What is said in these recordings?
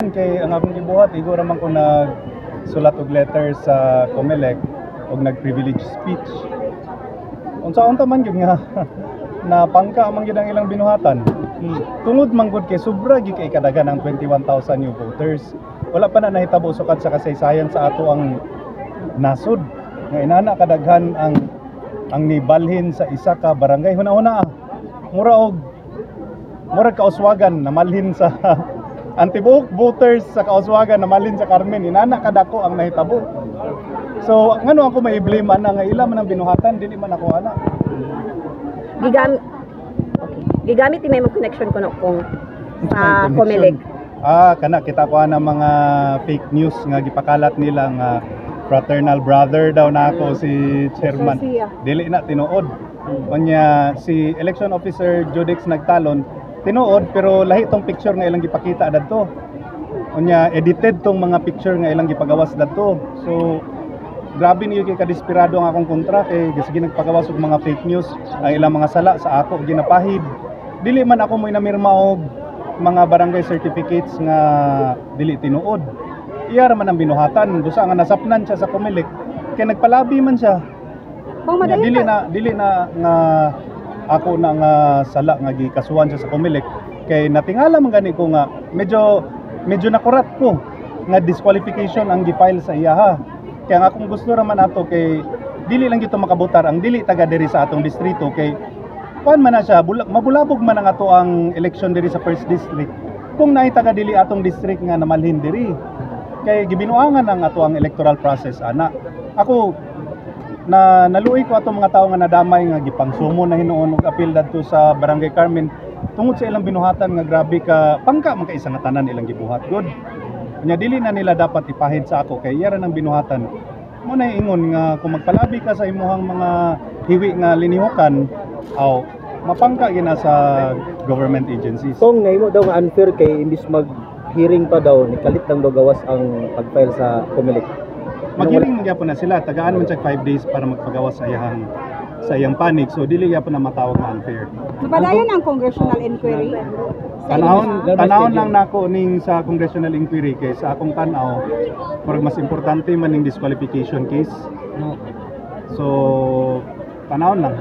man kay ang akong gibuhat igo ra man ko nagsulat og letter sa COMELEC og nag-privilege speech. Unsa-unta man gyud nga na pangka man gyud ang ilang binuhatan. Tungod man gud kay sobra gyud kay kadagan ang 21,000 new voters. Wala pa na nahitabo sukad sa kasaysayan sa ato ang nasod. Nga inana kadaghan ang nibalhin sa isa ka barangay. Huna-huna mura kauswagan na malhin sa antibuok voters sa kauswagan na malhin sa Carmen. Inana kadako ang nahitabo. So ngano ako mai-blame ana nga ila man ang binuhatan dili man ako ana. Gigamit ni may connection ko no kung sa COMELEC. Kana kita ko ana mga fake news nga gipakalat nila nga fraternal brother daw na ako si chairman. Dili na tinuod. Unya si election officer Judex nagtalon tinuod pero lahi tong picture nga ilang gipakita dadto. Unya edited tong mga picture nga ilang gipagawas dadto. So grabe niyo kay kadesperado ang akong kontra kay sige nagpagawas og mga fake news ang ilang mga sala sa ako ginapahid. Dili man ako mo'y namirma og mga barangay certificates nga dili tinuod. Iya ra man ang binuhatan, busa nga nasapnan siya sa COMELEC kay nagpalabi man siya. Dili na nga ako na nga sala nga gikasuhan siya sa COMELEC kay natingala man gani ko nga medyo nakurat ko nga disqualification ang gifile sa iya ha. Kaya nga kung gusto ra man ato kay dili lang gito makabutar ang dili taga diri sa atong distrito kay kuan man na siya mabulabog man ang ato ang election diri sa first district kung naay taga dili atong district nga namalhin diri kay gibinuangan ang ato ang electoral process ana. Ako naluoy ko ato mga tawo nga nadamay nga gipangsumo na hinuon og apil dadto sa Barangay Carmen tungod sa ilang binuhatan nga grabe ka pangka man ka isang tanan ilang gibuhat good. Nya dili na nila dapat ipahid sa ako kay yara ng binuhatan. Mo na ingon nga kung magpalabi ka sa imuhang mga hiwi nga linihukan aw mapangka gina sa government agencies. Kung nahimo daw nga unfair kay imbis mag-hearing pa daw nikalit lang daw gawas ang pag-file sa COMELEC. Mag-hearing gyapon na sila, tagaan man check 5 days para magpagawas sa iyang panic. So dili gyapon na matawag na unfair. Napadayon ang congressional inquiry. Tanawon lang nako ning sa congressional inquiry kay sa akong tanaw murag mas importante man ning disqualification case. So tanawon lang.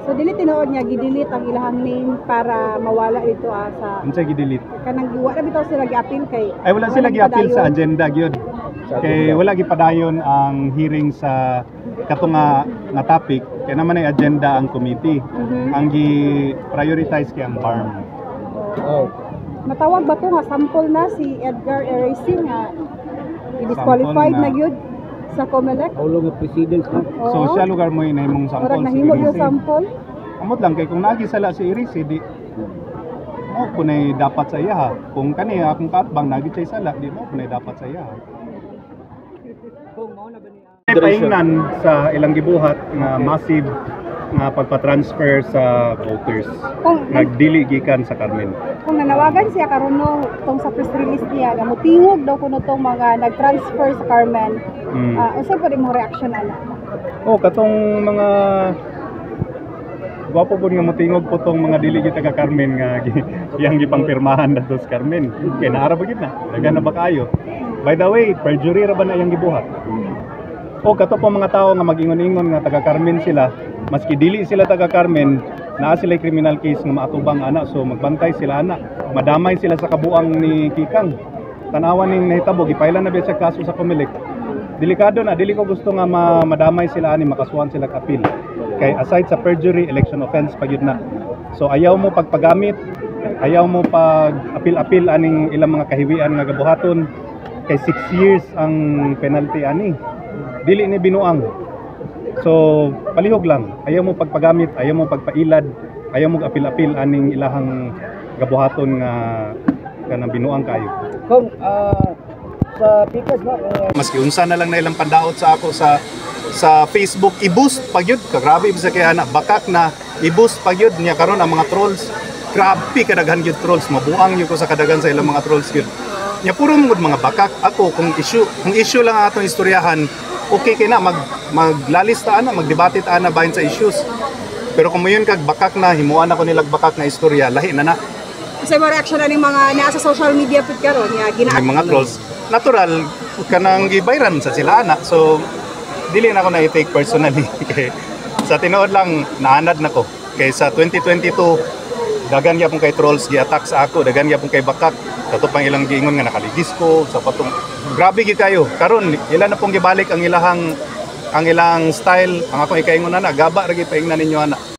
So dili tinuod niya gidelete ang ilahang name para mawala dito sa Unsay gidelete? kanang wa na bitaw sila gi-appeal kay Ay wala sila gi-appeal sa agenda gyud. Kay wala gipadayon ang hearing sa katunga nga topic kay naman ay agenda ang committee. Ang gi-prioritize kay ang farm. matawag ba to nga sample na si Edgar Erasing nga i-disqualified na gyud sa COMELEC. How nga president na? So siya lugar mo inahimong sample. Murag nahimo yung sample. Amot lang kay kung nagisala si Iris di mo kunay dapat sa iya ha. Kung kani akong katbang nagi siya sala di mo kunay dapat sa iya ha. Kung mao na ba ni Paingnan sa ilang gibuhat nga massive nga pagpa-transfer sa voters. Nagdili gikan sa Carmen. Kung nanawagan siya karon no tong sa press release niya nga motingog daw kuno tong mga nag-transfer sa Carmen. Unsa pa rin mo reaction ana? Katong mga gwapo po nga motingog po tong mga dili gyud taga Carmen nga iyang gipangpirmahan dadto sa Carmen. Kay naara ba gyud na? Dagan na ba kayo? By the way, perjury ra ba na iyang gibuhat? Kato po mga tao nga mag-ingon-ingon nga taga Carmen sila, maski dili sila taga Carmen, naa sila criminal case nga maatubang ana, so magbantay sila ana. Madamay sila sa kabuang ni Kikang. Tanawan ning nahitabo gipailan na ba sa kaso sa COMELEC. Delikado na, dili ko gusto nga madamay sila ani makasuhan sila ka appeal. Kay aside sa perjury, election offense pa gyud na. So ayaw mo pagpagamit, ayaw mo pag appeal aning ilang mga kahiwian nga gabuhaton. Kay 6 years ang penalty ani. Dili ni binuang. So palihog lang, ayaw mo pagpagamit, ayaw mo pagpailad, ayaw mo apil-apil aning ilahang gabuhaton nga kanang binuang kayo. Kung sa pikas ba Maski unsa na lang na ilang pandaot sa ako sa Facebook i-boost pagyud ka grabe bisa kay ana bakak na i-boost pagyud niya karon ang mga trolls. Grabe kadaghan gyud trolls, mabuang gyud ko sa kadaghan sa ilang mga trolls gyud. Nya puro mga bakak ako kung issue lang ang atong istoryahan. Okay kay na maglalista ana, magdebate ta ana bahin sa issues. Pero kung mayon kag bakak na himuan ako nilag bakak na istorya, lahi na na. Unsay mo reaction ani mga naa sa social media pud karon nga Yung mga trolls, natural, kanang gibayran sa sila anak. So, dili na ako na i-take personally. Kay sa tinuod lang, naanad na ko. Kay sa 2022, dagan gyapon kay trolls gi-attack sa ako, dagan gyapon kay bakak. Kato pang ilang giingon nga nakaligis ko, sa patong. Grabe gid kayo. Karon ila na pong gibalik ang ilang style. Ang akong ikaingon na gaba ra gid paingnan ninyo ana.